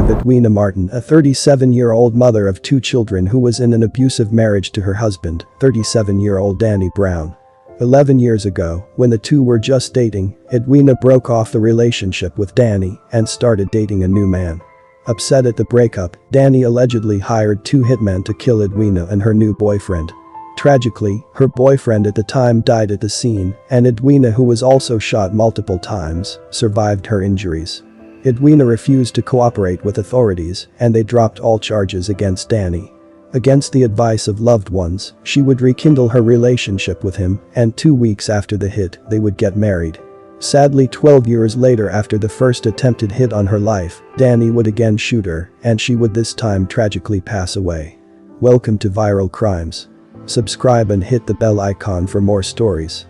of Edwina Martin, a 37-year-old mother of 2 children who was in an abusive marriage to her husband, 37-year-old Danny Brown. 11 years ago, when the two were just dating, Edwina broke off the relationship with Danny and started dating a new man. Upset at the breakup, Danny allegedly hired 2 hitmen to kill Edwina and her new boyfriend. Tragically, her boyfriend at the time died at the scene, and Edwina, who was also shot multiple times, survived her injuries. Edwina refused to cooperate with authorities, and they dropped all charges against Danny. Against the advice of loved ones, she would rekindle her relationship with him, and 2 weeks after the hit, they would get married. Sadly, 12 years later, after the first attempted hit on her life, Danny would again shoot her, and she would this time tragically pass away. Welcome to Viral Crimes. Subscribe and hit the bell icon for more stories.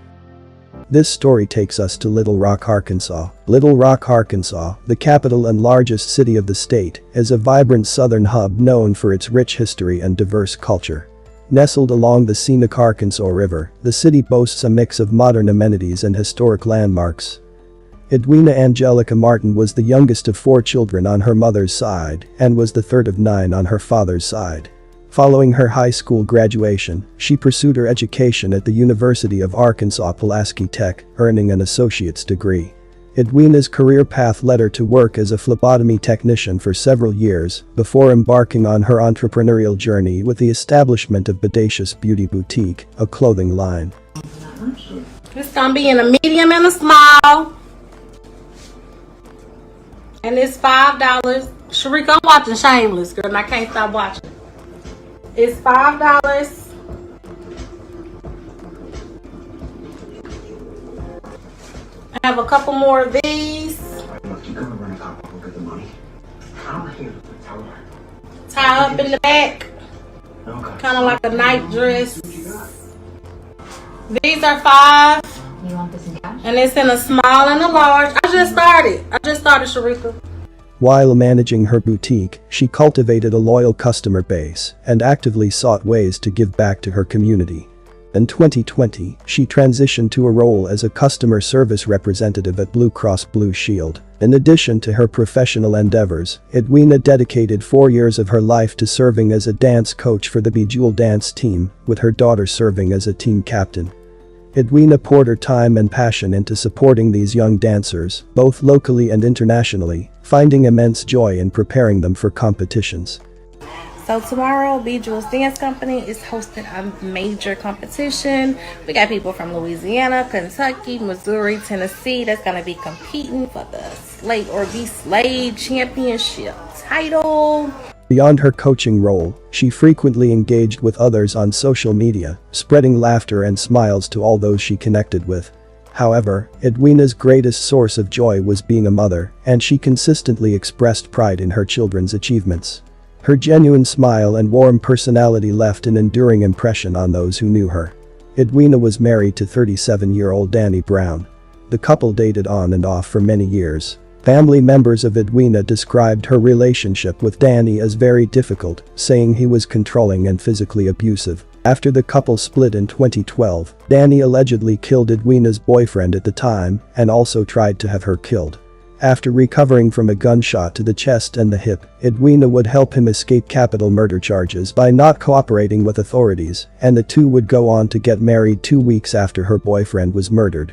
This story takes us to Little Rock, Arkansas. Little Rock, Arkansas, the capital and largest city of the state, is a vibrant southern hub known for its rich history and diverse culture. Nestled along the scenic Arkansas River, the city boasts a mix of modern amenities and historic landmarks. Edwina Angelica Martin was the youngest of 4 children on her mother's side and was the third of 9 on her father's side. Following her high school graduation, she pursued her education at the University of Arkansas Pulaski Tech, earning an associate's degree. Edwina's career path led her to work as a phlebotomy technician for several years before embarking on her entrepreneurial journey with the establishment of Bodacious Beauty Boutique, a clothing line. It's gonna be in a medium and a small. And it's $5. Sharika, I'm watching Shameless, girl, and I can't stop watching. It's $5. I have a couple more of these. Look, you're gonna run a couple over the money. I'm here to tell her. Tie up in the back. Okay. Kind of like a night dress. These are $5. You want this in cash? And it's in a small and a large. I just started, Sharika. While managing her boutique, she cultivated a loyal customer base and actively sought ways to give back to her community. In 2020, she transitioned to a role as a customer service representative at Blue Cross Blue Shield. In addition to her professional endeavors, Edwina dedicated 4 years of her life to serving as a dance coach for the Bejeweled dance team, with her daughter serving as a team captain. Edwina poured her time and passion into supporting these young dancers, both locally and internationally, finding immense joy in preparing them for competitions. So tomorrow, Bejeweled Dance Company is hosting a major competition. We got people from Louisiana, Kentucky, Missouri, Tennessee that's going to be competing for the Slay or Be Slayed Championship title. Beyond her coaching role, she frequently engaged with others on social media, spreading laughter and smiles to all those she connected with. However, Edwina's greatest source of joy was being a mother, and she consistently expressed pride in her children's achievements. Her genuine smile and warm personality left an enduring impression on those who knew her. Edwina was married to 37-year-old Danny Brown. The couple dated on and off for many years. Family members of Edwina described her relationship with Danny as very difficult, saying he was controlling and physically abusive. After the couple split in 2012, Danny allegedly killed Edwina's boyfriend at the time and also tried to have her killed. After recovering from a gunshot to the chest and the hip, Edwina would help him escape capital murder charges by not cooperating with authorities, and the two would go on to get married 2 weeks after her boyfriend was murdered.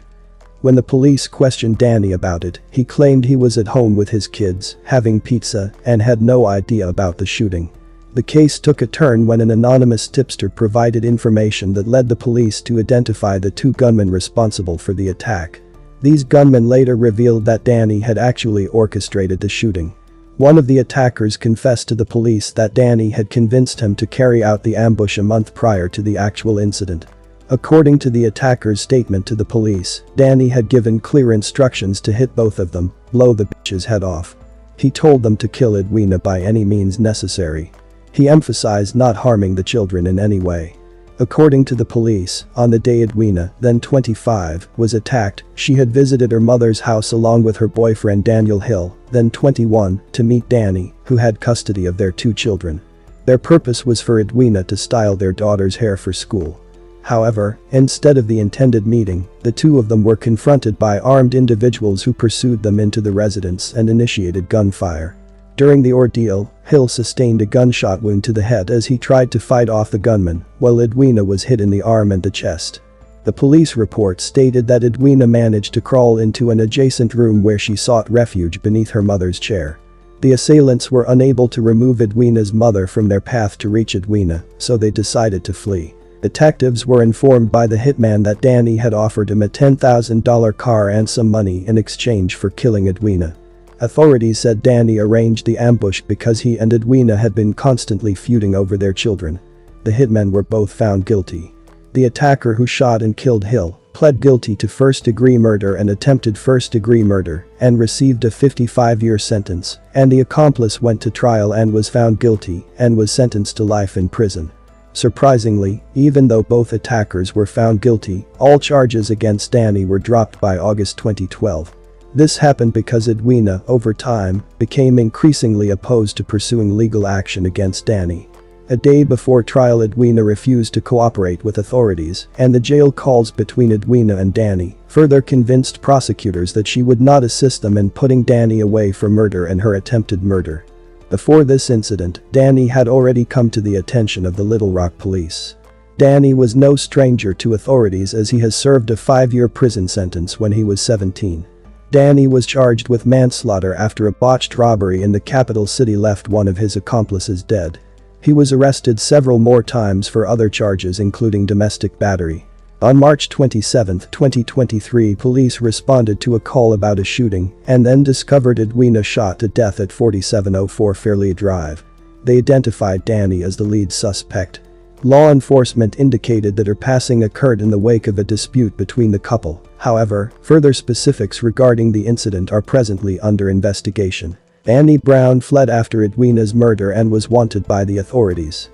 When the police questioned Danny about it, he claimed he was at home with his kids, having pizza, and had no idea about the shooting. The case took a turn when an anonymous tipster provided information that led the police to identify the 2 gunmen responsible for the attack. These gunmen later revealed that Danny had actually orchestrated the shooting. One of the attackers confessed to the police that Danny had convinced him to carry out the ambush a month prior to the actual incident. According to the attacker's statement to the police, Danny had given clear instructions to hit both of them, blow the bitch's head off. He told them to kill Edwina by any means necessary. He emphasized not harming the children in any way. According to the police, on the day Edwina, then 25, was attacked, she had visited her mother's house along with her boyfriend Daniel Hill, then 21, to meet Danny, who had custody of their 2 children. Their purpose was for Edwina to style their daughter's hair for school. However, instead of the intended meeting, the 2 of them were confronted by armed individuals who pursued them into the residence and initiated gunfire. During the ordeal, Hill sustained a gunshot wound to the head as he tried to fight off the gunman, while Edwina was hit in the arm and the chest. The police report stated that Edwina managed to crawl into an adjacent room where she sought refuge beneath her mother's chair. The assailants were unable to remove Edwina's mother from their path to reach Edwina, so they decided to flee. Detectives were informed by the hitman that Danny had offered him a $10,000 car and some money in exchange for killing Edwina. Authorities said Danny arranged the ambush because he and Edwina had been constantly feuding over their children. The hitmen were both found guilty. The attacker who shot and killed Hill pled guilty to first-degree murder and attempted first-degree murder and received a 55-year sentence, and the accomplice went to trial and was found guilty and was sentenced to life in prison. Surprisingly, even though both attackers were found guilty, all charges against Danny were dropped by August 2012. This happened because Edwina, over time, became increasingly opposed to pursuing legal action against Danny. A day before trial, Edwina refused to cooperate with authorities, and the jail calls between Edwina and Danny further convinced prosecutors that she would not assist them in putting Danny away for murder and her attempted murder. Before this incident, Danny had already come to the attention of the Little Rock police. Danny was no stranger to authorities as he has served a 5-year prison sentence when he was 17. Danny was charged with manslaughter after a botched robbery in the capital city left one of his accomplices dead. He was arrested several more times for other charges including domestic battery. On March 27, 2023, police responded to a call about a shooting and then discovered Edwina shot to death at 4704 Fairleigh Drive. They identified Danny as the lead suspect. Law enforcement indicated that her passing occurred in the wake of a dispute between the couple. However, further specifics regarding the incident are presently under investigation. Danny Brown fled after Edwina's murder and was wanted by the authorities.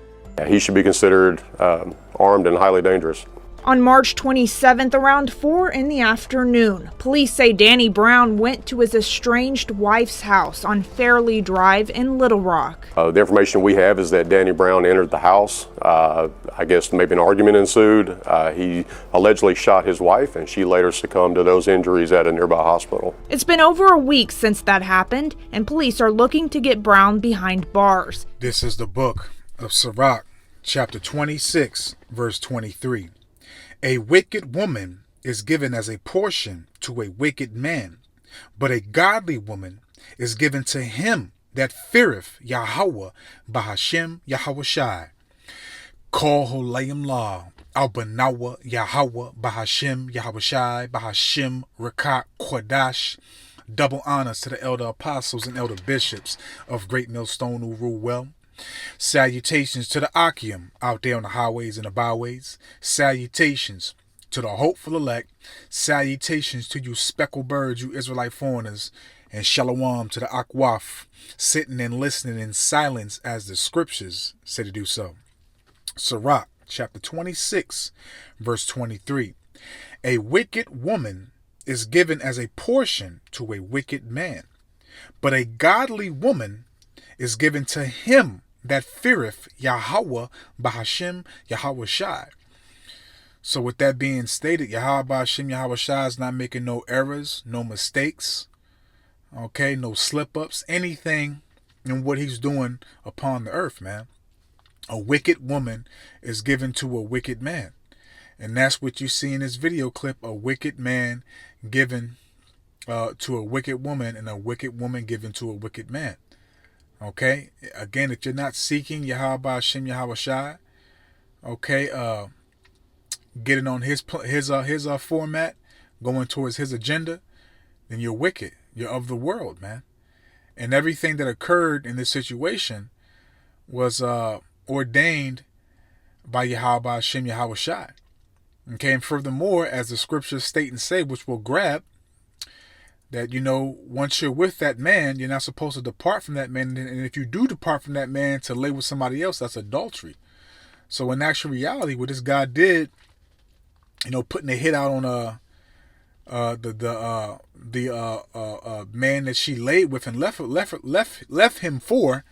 He should be considered armed and highly dangerous. On March 27th, around 4 in the afternoon, police say Danny Brown went to his estranged wife's house on Fairleigh Drive in Little Rock. The information we have is that Danny Brown entered the house. I guess maybe an argument ensued. He allegedly shot his wife, and she later succumbed to those injuries at a nearby hospital. It's been over a week since that happened, and police are looking to get Brown behind bars. This is the book of Sirach, chapter 26, verse 23. A wicked woman is given as a portion to a wicked man, but a godly woman is given to him that feareth Yahweh Bahashem Yahweh Shai. Kol Holayim La, Al-Banawa Yahweh Bahashem Yahweh Shai, Bahashem Rakat Kodash. Double honors to the elder apostles and elder bishops of Great Millstone who rule well. Salutations to the Akim out there on the highways and the byways. Salutations to the hopeful elect. Salutations to you speckled birds, you Israelite foreigners. And shalom to the Akwaf, sitting and listening in silence as the scriptures say to do so. Sirach, chapter 26, verse 23. A wicked woman is given as a portion to a wicked man, but a godly woman is given to him that feareth Yahweh Bahashem Yahweh Shai. So with that being stated, Yahweh Bahashem Yahweh Shai is not making no errors, no mistakes, okay, no slip-ups, anything in what he's doing upon the earth, man. A wicked woman is given to a wicked man. And that's what you see in this video clip, a wicked man given to a wicked woman and a wicked woman given to a wicked man. Okay, again, if you're not seeking Yahweh Hashem Yahweh Shai, okay, getting on his format, going towards his agenda, then you're wicked. You're of the world, man. And everything that occurred in this situation was ordained by Yahweh Hashem Yahweh Shai. Okay, and furthermore, as the scriptures state and say, which we'll grab, that, you know, once you're with that man, you're not supposed to depart from that man. And if you do depart from that man to lay with somebody else, that's adultery. So in actual reality, what this guy did, you know, putting a hit out on the man that she laid with and left him for,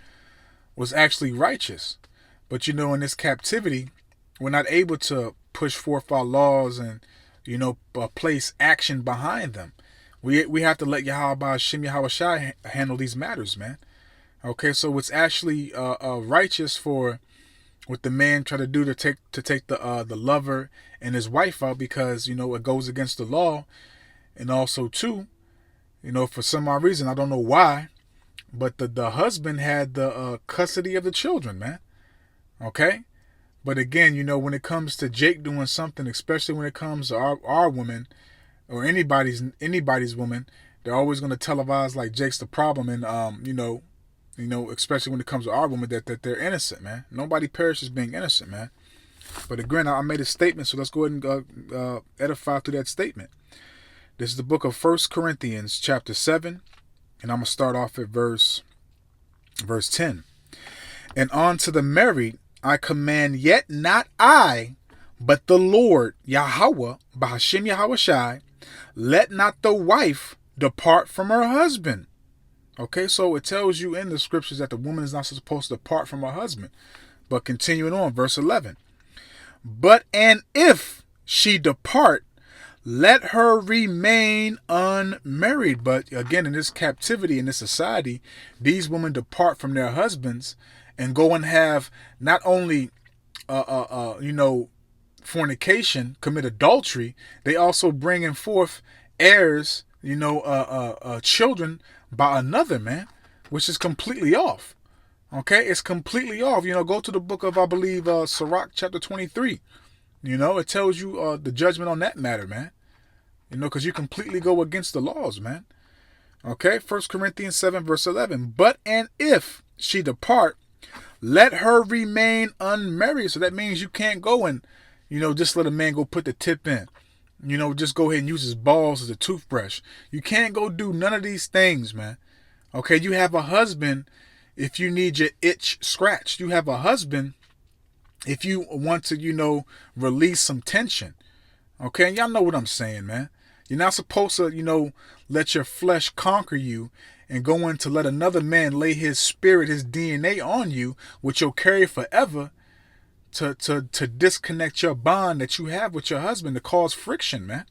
was actually righteous. But, you know, in this captivity, we're not able to push forth our laws and, you know, place action behind them. We have to let Yahweh Hashem Yahweh Shai handle these matters, man. Okay, so it's actually righteous for what the man try to do to take the lover and his wife out, because it goes against the law. And also too, for some odd reason, I don't know why, but the husband had the custody of the children, man. Okay, but again, when it comes to Jake doing something, especially when it comes to our women or anybody's woman, they're always going to televise like Jake's the problem, and especially when it comes to our women, that they're innocent, man. Nobody perishes being innocent, man. But again, I made a statement, so let's go ahead and edify through that statement. This is the book of 1 Corinthians chapter 7, and I'm going to start off at verse 10. And on to the married I command, yet not I, but the Lord, Yahweh, Bahashim Yahawashi, let not the wife depart from her husband. Okay, so it tells you in the scriptures that the woman is not supposed to depart from her husband. But continuing on, verse 11. But and if she depart, let her remain unmarried. But again, in this captivity, in this society, these women depart from their husbands and go and have not only, fornication, commit adultery, they also bringing forth heirs, children by another, man, which is completely off. Okay, it's completely off. Go to the book of, I believe, Sirach chapter 23. It tells you the judgment on that matter, man. Because you completely go against the laws, man. Okay, 1 Corinthians 7, verse 11. But and if she depart, let her remain unmarried. So that means you can't go and, just let a man go put the tip in. Just go ahead and use his balls as a toothbrush. You can't go do none of these things, man. Okay, you have a husband if you need your itch scratched. You have a husband if you want to, release some tension. Okay, and y'all know what I'm saying, man. You're not supposed to, let your flesh conquer you and go in to let another man lay his spirit, his DNA on you, which you'll carry forever, to disconnect your bond that you have with your husband, to cause friction, man.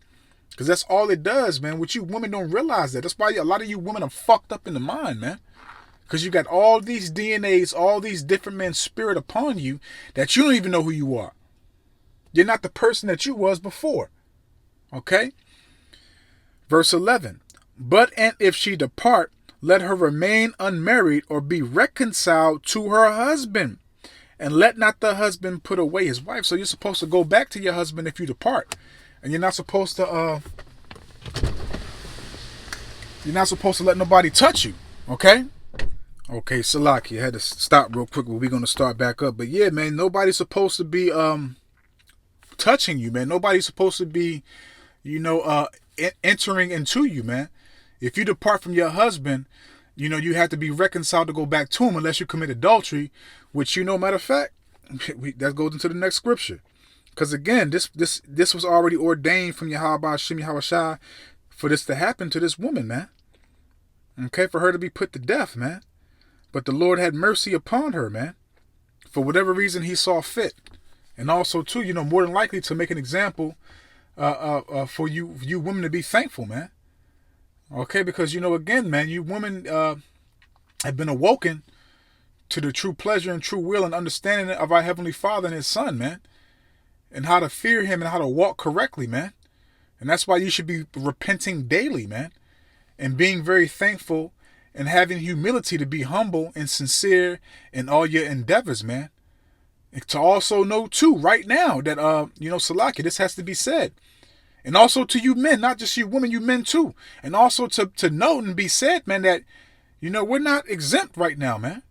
Because that's all it does, man. What you women don't realize that. That's why a lot of you women are fucked up in the mind, man. Because you got all these DNAs, all these different men's spirit upon you that you don't even know who you are. You're not the person that you was before. Okay? Verse 11. But and if she depart, let her remain unmarried or be reconciled to her husband. And let not the husband put away his wife. So you're supposed to go back to your husband if you depart. And you're not supposed to let nobody touch you. Okay? Okay, Salaki, I had to stop real quick, but we're gonna start back up. But yeah, man, nobody's supposed to be touching you, man. Nobody's supposed to be, entering into you, man. If you depart from your husband, you have to be reconciled to go back to him unless you commit adultery, which, matter of fact, that goes into the next scripture. Because again, this was already ordained from Yahweh Shem Yahawashi for this to happen to this woman, man. Okay, for her to be put to death, man. But the Lord had mercy upon her, man. For whatever reason he saw fit. And also, too, more than likely to make an example for you women to be thankful, man. Okay, because, again, man, you women have been awoken to the true pleasure and true will and understanding of our Heavenly Father and His Son, man. And how to fear Him and how to walk correctly, man. And that's why you should be repenting daily, man. And being very thankful and having humility to be humble and sincere in all your endeavors, man. And to also know, too, right now that, Salaki, this has to be said. And also to you men, not just you women, you men too. And also to note and be said, man, that, we're not exempt right now, man.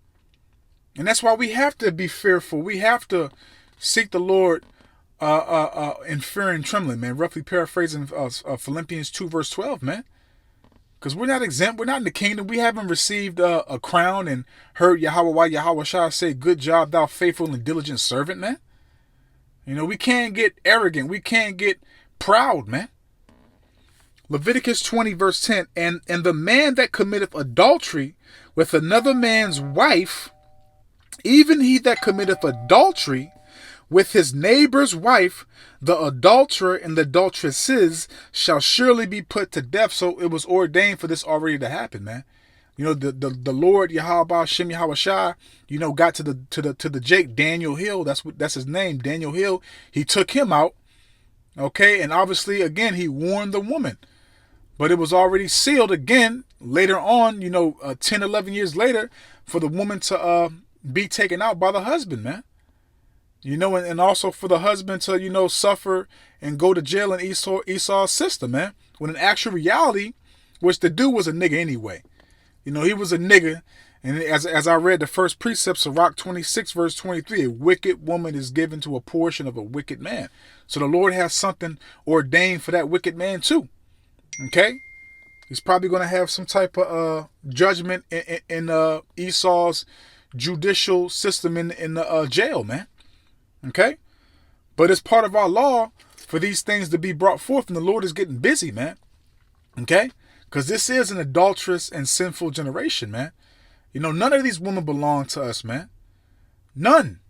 And that's why we have to be fearful. We have to seek the Lord in fear and trembling, man. Roughly paraphrasing Philippians 2 verse 12, man. Because we're not exempt. We're not in the kingdom. We haven't received a crown and heard Yahweh say, good job, thou faithful and diligent servant, man. We can't get arrogant. We can't get proud, man. Leviticus 20 verse 10. And the man that committeth adultery with another man's wife, even he that committeth adultery with his neighbor's wife, the adulterer and the adulteresses shall surely be put to death. So it was ordained for this already to happen, man. You know, the Lord Yahweh Shem Yahweh Shai, you know, got to the Jake, Daniel Hill. That's his name, Daniel Hill. He took him out. Okay, and obviously again he warned the woman. But it was already sealed again later on, you know, 10, 11 years later, for the woman to be taken out by the husband, man. You know, and also for the husband to, you know, suffer and go to jail in Esau's system, man. When in actual reality, which the dude was a nigga anyway. You know, he was a nigga. And as I read the first precept, Sirach 26, verse 23, a wicked woman is given to a portion of a wicked man. So the Lord has something ordained for that wicked man too. Okay? He's probably going to have some type of judgment in Esau's judicial system in the jail, man. Okay? But it's part of our law for these things to be brought forth, and the Lord is getting busy, man. Okay? Because this is an adulterous and sinful generation, man. You know, none of these women belong to us, man. None.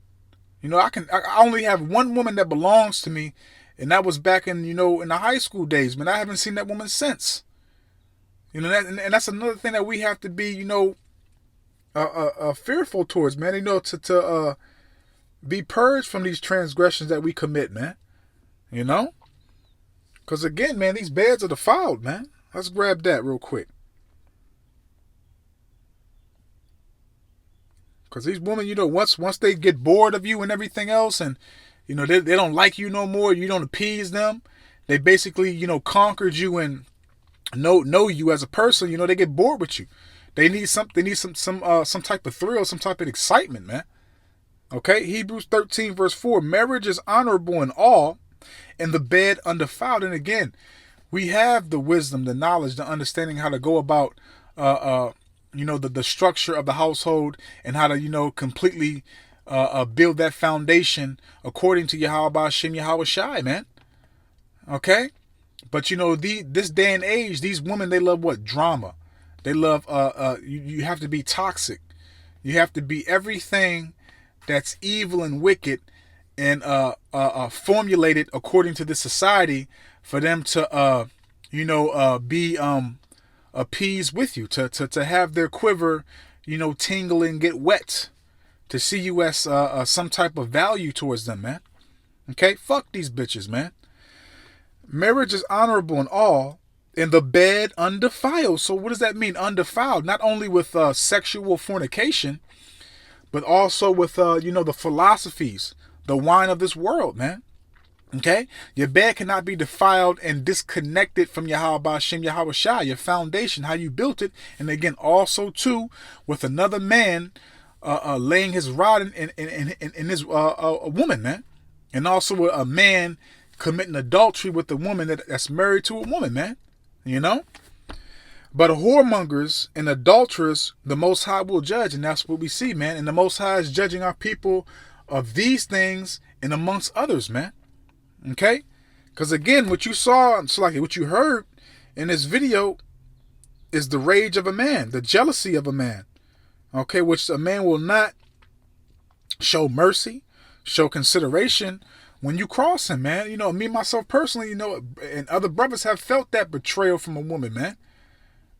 You know, I only have one woman that belongs to me, and that was back in, you know, in the high school days, man. I haven't seen that woman since. You know, and that's another thing that we have to be, you know, fearful towards, man. You know, to be purged from these transgressions that we commit, man. You know? Because again, man, these beds are defiled, man. Let's grab that real quick. Because these women, you know, once they get bored of you and everything else, and, you know, they don't like you no more, you don't appease them, they basically, you know, conquered you and know you as a person, you know, they get bored with you. They need some type of thrill, some type of excitement, man. Okay, Hebrews 13, verse 4, marriage is honorable in all, and the bed undefiled. And again, we have the wisdom, the knowledge, the understanding how to go about you know, the structure of the household, and how to, you know, completely build that foundation according to Yahweh Shem Yahweh Shai, man. Okay? But, you know, this day and age, these women, they love what? Drama. They love, you have to be toxic. You have to be everything that's evil and wicked and formulated according to this society for them to, you know, be appeased with you, to have their quiver, you know, tingle and get wet, to see you as some type of value towards them, man. Okay? Fuck these bitches, man. Marriage is honorable in all, and the bed undefiled. So what does that mean, undefiled? Not only with sexual fornication, but also with, you know, the philosophies, the wine of this world, man. Okay? Your bed cannot be defiled and disconnected from Yahweh Shem Yahweh Shai, your foundation, how you built it. And again, also too, with another man laying his rod in his a woman, man. And also a man committing adultery with a woman that's married to a woman, man. You know? But whoremongers and adulterers, the Most High will judge. And that's what we see, man. And the Most High is judging our people of these things and amongst others, man. Okay? Because again, what you saw, so like what you heard in this video is the rage of a man, the jealousy of a man. Okay? Which a man will not show mercy, show consideration when you cross him, man. You know, me, myself personally, you know, and other brothers have felt that betrayal from a woman, man.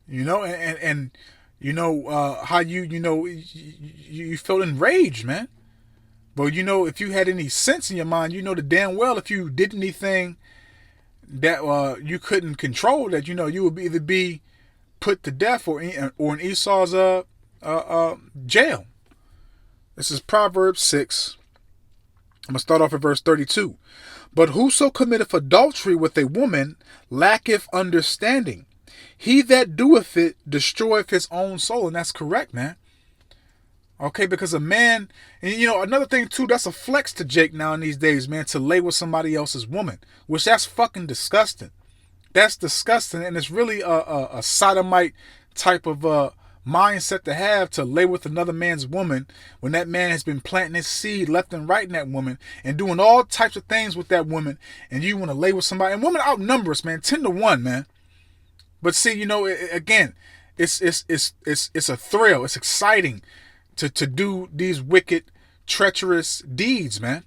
You know, and you know, how you know, you felt enraged, man. But, you know, if you had any sense in your mind, you know the damn well if you did anything that you couldn't control, that, you know, you would either be put to death or in Esau's jail. This is Proverbs 6. I'm going to start off at verse 32. But whoso committeth adultery with a woman lacketh understanding. He that doeth it destroyeth his own soul. And that's correct, man. Okay, because a man, and you know, another thing too, that's a flex to Jake now in these days, man, to lay with somebody else's woman, which that's fucking disgusting. That's disgusting, and it's really a sodomite type of mindset to have, to lay with another man's woman when that man has been planting his seed left and right in that woman and doing all types of things with that woman, and you want to lay with somebody. And women outnumber us, man, 10-1, man. But see, you know, again, it's a thrill. It's exciting to do these wicked, treacherous deeds, man.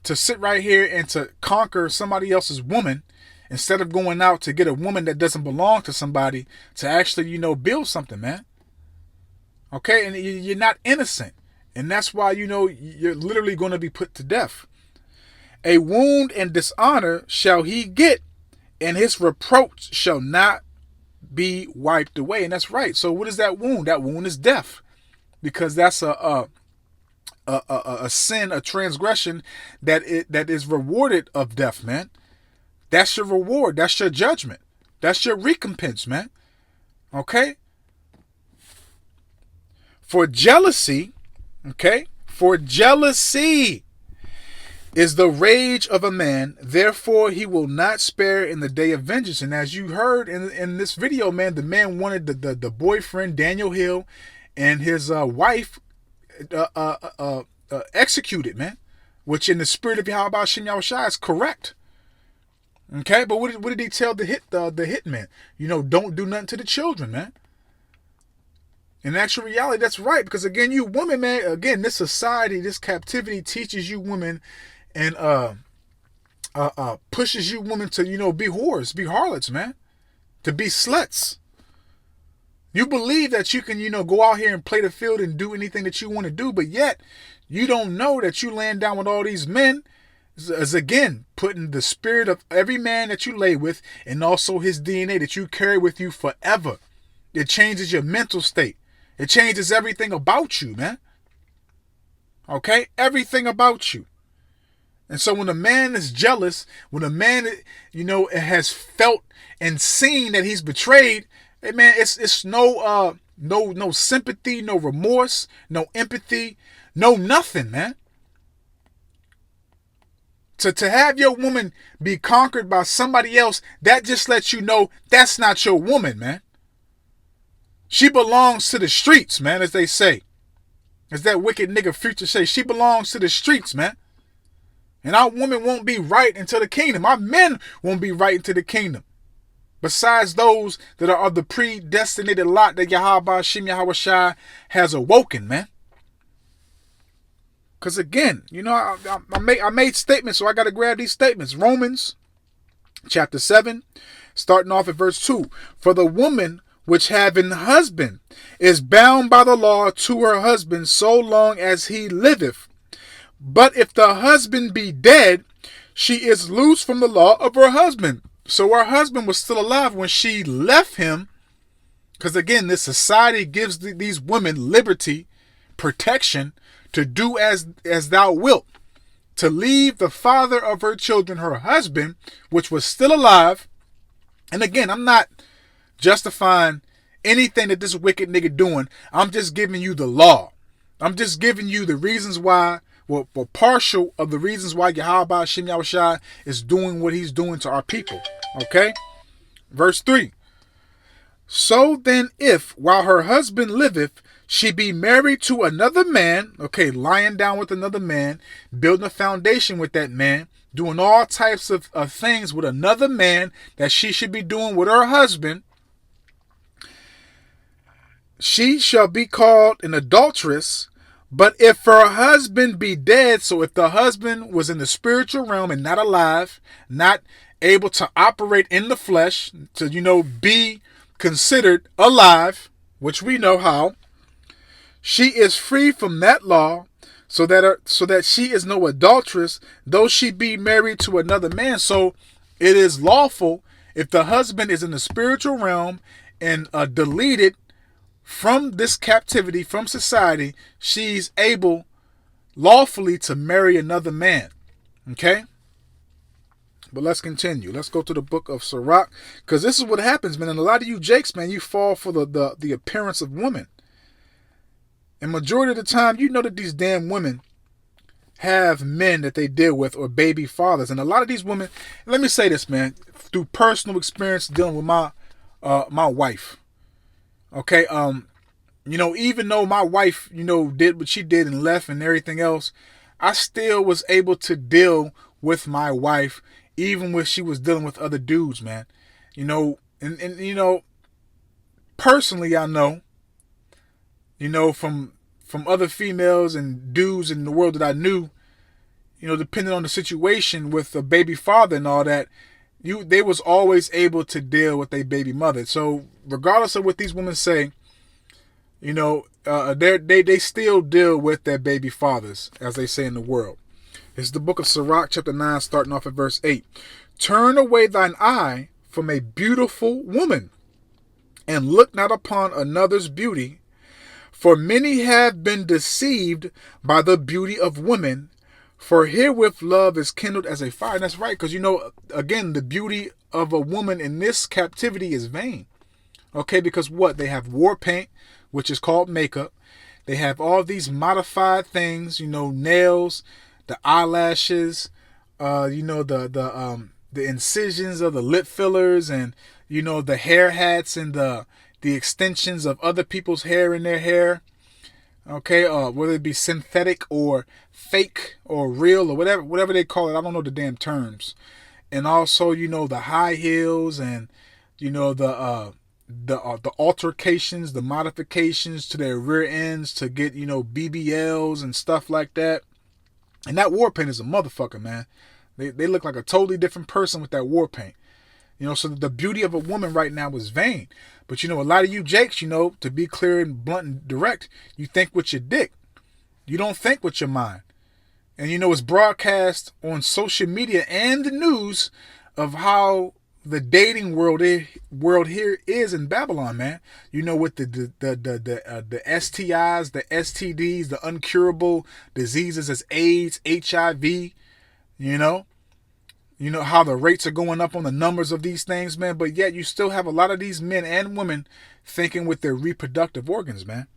To sit right here and to conquer somebody else's woman instead of going out to get a woman that doesn't belong to somebody to actually, build something, man. Okay, and you're not innocent. And that's why, you're literally going to be put to death. A wound and dishonor shall he get, and his reproach shall not be wiped away. And that's right. So what is that wound? That wound is death, because that's a sin, a transgression that is rewarded of death, man. That's your reward. That's your judgment. That's your recompense, man. Okay? For jealousy, for jealousy is the rage of a man, therefore he will not spare in the day of vengeance. And as you heard in this video, man, the man wanted the boyfriend, Daniel Hill, and his wife executed, man, which in the spirit of Yahweh Shem Yahushua is correct. Okay, but what did he tell the hitman? Don't do nothing to the children, man. In actual reality, that's right. Because again, you women, man, again, this society, this captivity teaches you women and pushes you women to, be whores, be harlots, man. To be sluts. You believe that you can, go out here and play the field and do anything that you want to do, but yet you don't know that you laying down with all these men is again putting the spirit of every man that you lay with and also his DNA that you carry with you forever. It changes your mental state. It changes everything about you, man. Okay? Everything about you. And so when a man is jealous, when a man, has felt and seen that he's betrayed, hey man, it's no sympathy, no remorse, no empathy, no nothing, man. To have your woman be conquered by somebody else, that just lets you know that's not your woman, man. She belongs to the streets, man, as they say. As that wicked nigga Future say, she belongs to the streets, man. And our women won't be right into the kingdom. Our men won't be right into the kingdom. Besides those that are of the predestinated lot that Yahweh Shem Yahushua has awoken, man. Because again, I made statements, so I got to grab these statements. Romans chapter 7, starting off at verse 2. For the woman which having husband is bound by the law to her husband so long as he liveth. But if the husband be dead, she is loose from the law of her husband. So her husband was still alive when she left him. Because again, this society gives these women liberty, protection, to do as thou wilt. To leave the father of her children, her husband, which was still alive. And again, I'm not justifying anything that this wicked nigga doing. I'm just giving you the law. I'm just giving you the reasons why, well, partial of the reasons why Yahweh Shem Yahushua is doing what he's doing to our people. Okay? Verse 3. So then if, while her husband liveth, she be married to another man, okay, lying down with another man, building a foundation with that man, doing all types of things with another man that she should be doing with her husband, she shall be called an adulteress. But if her husband be dead, so if the husband was in the spiritual realm and not alive, not able to operate in the flesh, to, be considered alive, which we know how, she is free from that law, so that she is no adulteress, though she be married to another man. So it is lawful if the husband is in the spiritual realm and deleted from this captivity, from society, she's able lawfully to marry another man. Okay? But let's continue. Let's go to the book of Sirach, because this is what happens, man. And a lot of you jakes, man, you fall for the appearance of women. And majority of the time, you know that these damn women have men that they deal with or baby fathers. And a lot of these women, let me say this, man, through personal experience dealing with my wife. Okay, even though my wife, did what she did and left and everything else, I still was able to deal with my wife, even when she was dealing with other dudes, man. Personally, I know, from other females and dudes in the world that I knew, depending on the situation with a baby father and all that, they was always able to deal with their baby mother. So regardless of what these women say, you know, they still deal with their baby fathers, as they say in the world. It's the book of Sirach, chapter 9, starting off at verse 8. Turn away thine eye from a beautiful woman, and look not upon another's beauty, for many have been deceived by the beauty of women, for herewith love is kindled as a fire. And that's right, because, you know, again, the beauty of a woman in this captivity is vain. Okay, because what? They have war paint, which is called makeup. They have all these modified things, you know, nails, the eyelashes, you know, the incisions of the lip fillers, and, you know, the hair hats and the extensions of other people's hair in their hair. Okay, whether it be synthetic or fake or real or whatever they call it. I don't know the damn terms. And also, you know, the high heels, and, you know, the altercations, the modifications to their rear ends to get, you know, BBLs and stuff like that. And that war paint is a motherfucker, man. They look like a totally different person with that war paint. You know, so the beauty of a woman right now is vain. But, you know, a lot of you jakes, you know, to be clear and blunt and direct, you think with your dick. You don't think with your mind. And, you know, it's broadcast on social media and the news of how the dating world here is in Babylon, man. You know, with the STIs, the STDs, the uncurable diseases as AIDS, HIV, you know how the rates are going up on the numbers of these things, man. But yet you still have a lot of these men and women thinking with their reproductive organs, man.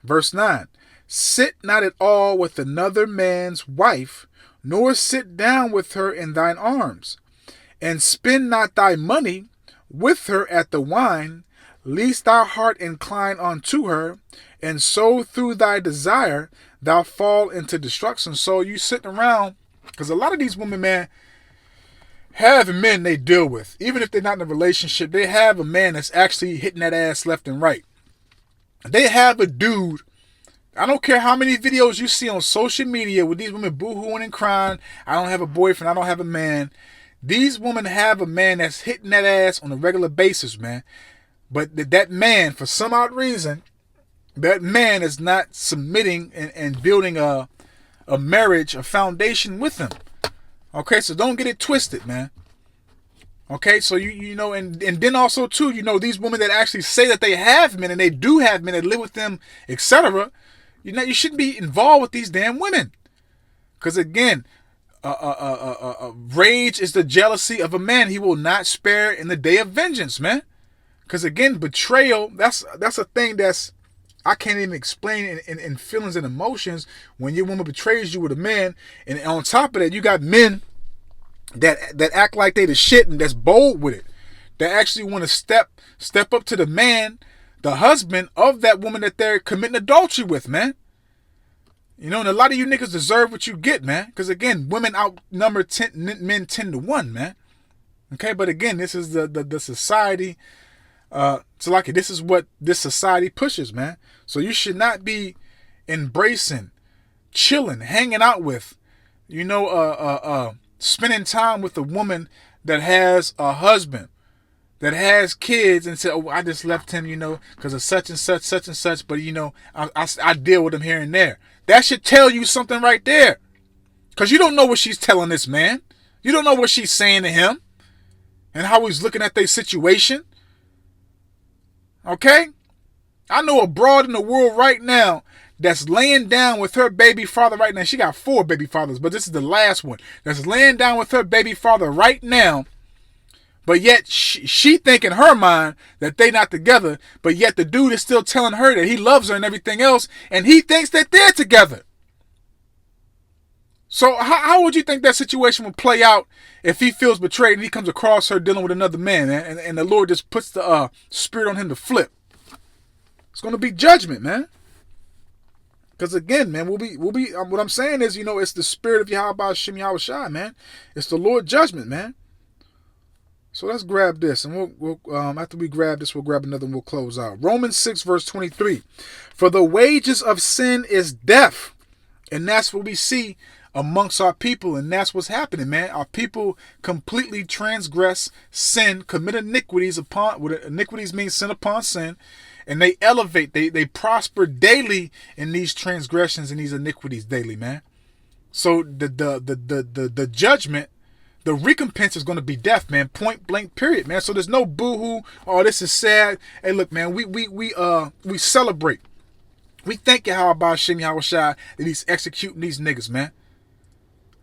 Verse 9, sit not at all with another man's wife, nor sit down with her in thine arms, and spend not thy money with her at the wine, lest thy heart incline unto her, and so through thy desire thou fall into destruction. So you sitting around, because a lot of these women, man, have men they deal with. Even if they're not in a relationship, they have a man that's actually hitting that ass left and right. They have a dude. I don't care how many videos you see on social media with these women boo-hooing and crying. I don't have a boyfriend. I don't have a man. These women have a man that's hitting that ass on a regular basis, man. But that man, for some odd reason, that man is not submitting and building a marriage, a foundation with him. Okay, so don't get it twisted, man. Okay, so you know, and then also too, you know, these women that actually say that they have men, and they do have men that live with them, etc. You know, you shouldn't be involved with these damn women, because again, rage is the jealousy of a man. He will not spare in the day of vengeance, man. Because again, betrayal, that's a thing that's, I can't even explain in feelings and emotions. When your woman betrays you with a man, and on top of that, you got men that act like they the shit and that's bold with it. That actually want to step up to the man, the husband of that woman that they're committing adultery with, man. You know, and a lot of you niggas deserve what you get, man. Because again, women outnumber men 10 to 1, man. Okay, but again, this is the society. So like this is what this society pushes, man. So you should not be embracing, chilling, hanging out with, you know, spending time with a woman that has a husband, that has kids, and say, oh, I just left him, you know, because of such and such, but you know, I deal with him here and there. That should tell you something right there. Because you don't know what she's telling this man. You don't know what she's saying to him and how he's looking at their situation. Okay? I know a broad in the world right now that's laying down with her baby father right now. She got 4 baby fathers, but this is the last one. That's laying down with her baby father right now. But yet she think in her mind that they not together. But yet the dude is still telling her that he loves her and everything else. And he thinks that they're together. So how would you think that situation would play out if he feels betrayed and he comes across her dealing with another man, and the Lord just puts the spirit on him to flip? It's going to be judgment, man. Because again, man, we'll be. What I'm saying is, you know, it's the spirit of Yahweh Shem Yahweh Shai, man. It's the Lord judgment, man. So let's grab this, and we'll after we grab this, we'll grab another and we'll close out. Romans 6 verse 23. For the wages of sin is death. And that's what we see amongst our people, and that's what's happening, man. Our people completely transgress sin, commit iniquities upon, what iniquities means sin upon sin, and they elevate, they prosper daily in these transgressions and these iniquities daily, man. So the judgment, the recompense is going to be death, man. Point blank, period, man. So there's no boo-hoo. Oh, this is sad. Hey, look, man, we celebrate. We thank Yahweh Hashem Yahweh Shai that he's executing these niggas, man.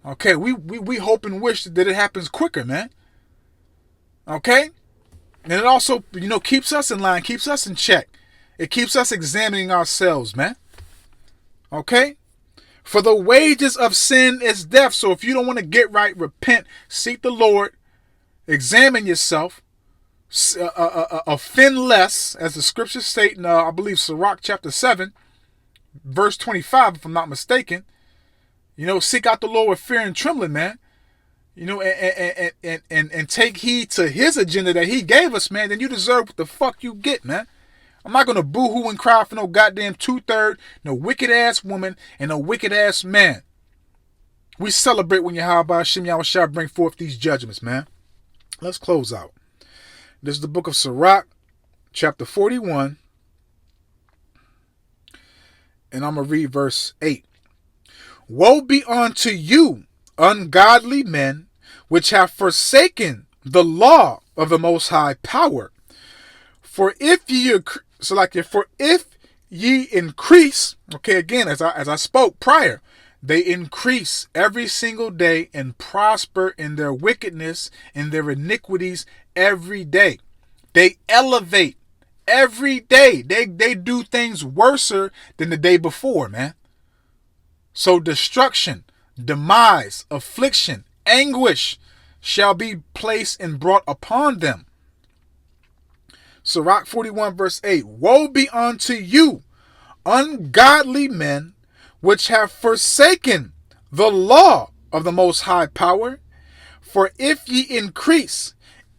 Okay, we hope and wish that it happens quicker, man. Okay? And it also, keeps us in line, keeps us in check. It keeps us examining ourselves, man. Okay? For the wages of sin is death. So if you don't want to get right, repent, seek the Lord, examine yourself, offend less, as the scriptures state in, I believe, Sirach chapter 7, verse 25, if I'm not mistaken. Seek out the Lord with fear and trembling, man. And take heed to his agenda that he gave us, man. Then you deserve what the fuck you get, man. I'm not going to boo-hoo and cry for no goddamn 2/3, no wicked-ass woman, and no wicked-ass man. We celebrate when Yahweh Hashem Yahweh Shai bring forth these judgments, man. Let's close out. This is the book of Sirach, chapter 41. And I'm going to read verse 8. Woe be unto you, ungodly men, which have forsaken the law of the Most High Power. For if ye increase, okay, again, as I spoke prior, they increase every single day and prosper in their wickedness, in their iniquities every day. They elevate every day. They do things worse than the day before, man. So destruction, demise, affliction, anguish shall be placed and brought upon them. Sirach 41 verse 8. Woe be unto you, ungodly men, which have forsaken the law of the Most High Power. For if ye increase,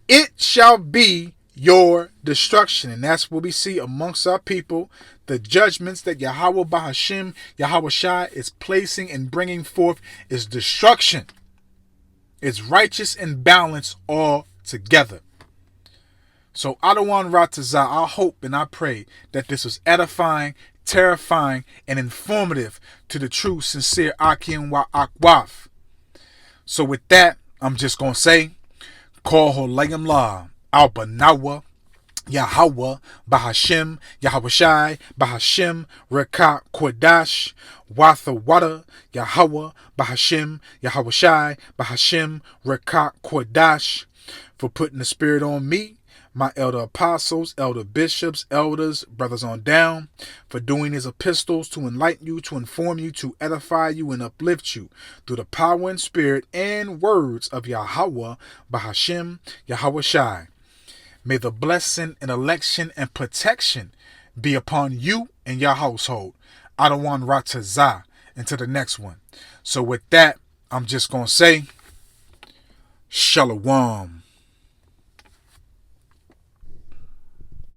it shall be your destruction. And that's what we see amongst our people. The judgments that Yahweh Bahashim, Yahweh Shai is placing and bringing forth is destruction. It's righteous and balanced all together. So Adawan Ratazah, I hope and I pray that this was edifying, terrifying, and informative to the true, sincere Akim Wa Akwaf. So with that, I'm just going to say, Call Holayim La, Al Banawa, Yahweh, Bahashim, Yahweh Shai, Bahashim, Rekah Kodash, Watha Wada, Yahweh, Bahashim, Yahweh Shai, Bahashim, Rekah Kodash, for putting the Spirit on me, my elder apostles, elder bishops, elders, brothers on down, for doing his epistles to enlighten you, to inform you, to edify you, and uplift you through the power and spirit and words of Yahweh, Bahashim, Yahweh Shai. May the blessing and election and protection be upon you and your household. Adawan Ratazah. Until the next one. So with that, I'm just going to say, Shalom.